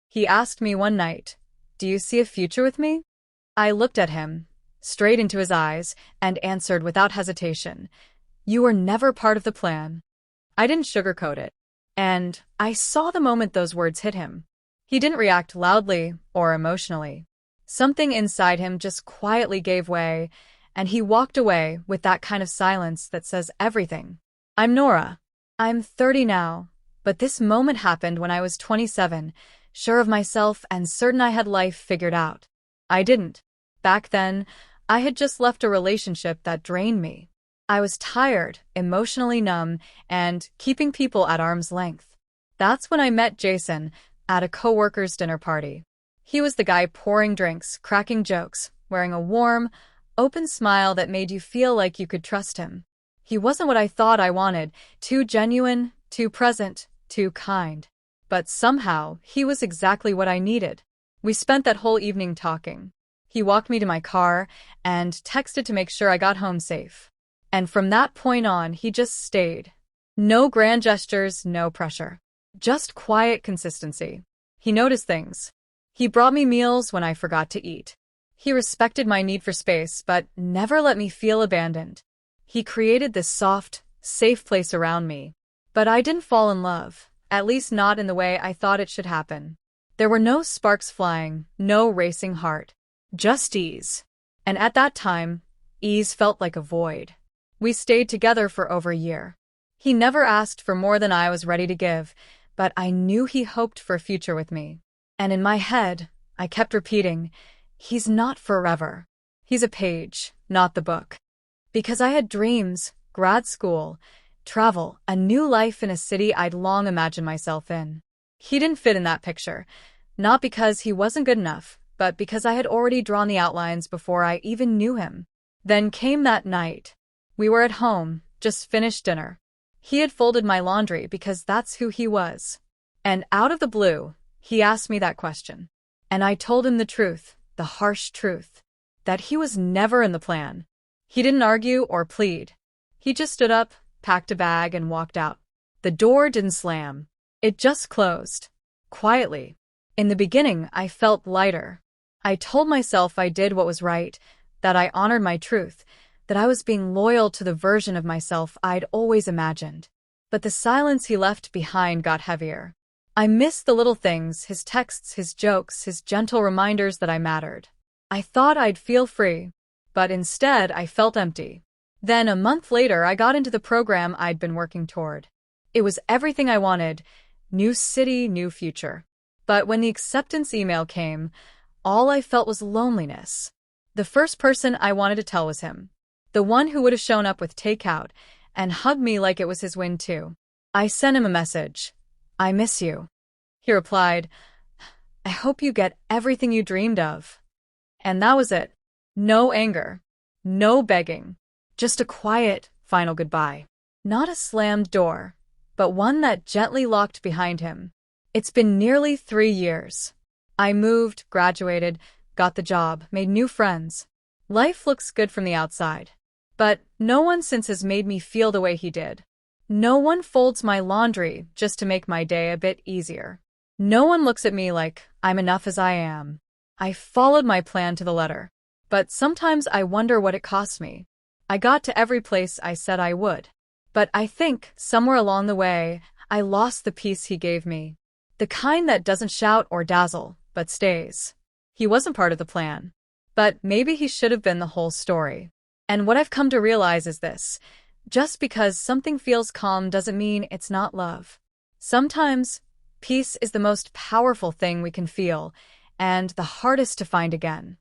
He asked me one night, "Do you see a future with me?" I looked at him, straight into his eyes, and answered without hesitation, "You were never part of the plan." I didn't sugarcoat it. And I saw the moment those words hit him. He didn't react loudly or emotionally. Something inside him just quietly gave way, and he walked away with that kind of silence that says everything. I'm Nora. I'm 30 now, but this moment happened when I was 27, sure of myself and certain I had life figured out. I didn't. Back then, I had just left a relationship that drained me. I was tired, emotionally numb, and keeping people at arm's length. That's when I met Jason at a coworker's dinner party. He was the guy pouring drinks, cracking jokes, wearing a warm, open smile that made you feel like you could trust him. He wasn't what I thought I wanted, too genuine, too present, too kind. But somehow, he was exactly what I needed. We spent that whole evening talking. He walked me to my car and texted to make sure I got home safe. And from that point on, he just stayed. No grand gestures, no pressure. Just quiet consistency. He noticed things. He brought me meals when I forgot to eat. He respected my need for space, but never let me feel abandoned. He created this soft, safe place around me. But I didn't fall in love, at least not in the way I thought it should happen. There were no sparks flying, no racing heart. Just ease. And at that time, ease felt like a void. We stayed together for over a year. He never asked for more than I was ready to give, but I knew he hoped for a future with me. And in my head, I kept repeating, he's not forever. He's a page, not the book. Because I had dreams, grad school, travel, a new life in a city I'd long imagined myself in. He didn't fit in that picture, not because he wasn't good enough, but because I had already drawn the outlines before I even knew him. Then came that night. We were at home, just finished dinner. He had folded my laundry because that's who he was. And out of the blue, he asked me that question. And I told him the truth, the harsh truth, that he was never in the plan. He didn't argue or plead. He just stood up, packed a bag, and walked out. The door didn't slam. It just closed. Quietly. In the beginning, I felt lighter. I told myself I did what was right, that I honored my truth, that I was being loyal to the version of myself I'd always imagined. But the silence he left behind got heavier. I missed the little things, his texts, his jokes, his gentle reminders that I mattered. I thought I'd feel free, but instead I felt empty. Then a month later, I got into the program I'd been working toward. It was everything I wanted, new city, new future. But when the acceptance email came, all I felt was loneliness. The first person I wanted to tell was him. The one who would have shown up with takeout and hugged me like it was his win too. I sent him a message. I miss you. He replied, I hope you get everything you dreamed of. And that was it. No anger. No begging. Just a quiet, final goodbye. Not a slammed door, but one that gently locked behind him. It's been nearly 3 years. I moved, graduated, got the job, made new friends. Life looks good from the outside. But no one since has made me feel the way he did. No one folds my laundry just to make my day a bit easier. No one looks at me like I'm enough as I am. I followed my plan to the letter. But sometimes I wonder what it cost me. I got to every place I said I would. But I think, somewhere along the way, I lost the peace he gave me. The kind that doesn't shout or dazzle, but stays. He wasn't part of the plan. But maybe he should have been the whole story. And what I've come to realize is this. Just because something feels calm doesn't mean it's not love. Sometimes, peace is the most powerful thing we can feel, and the hardest to find again.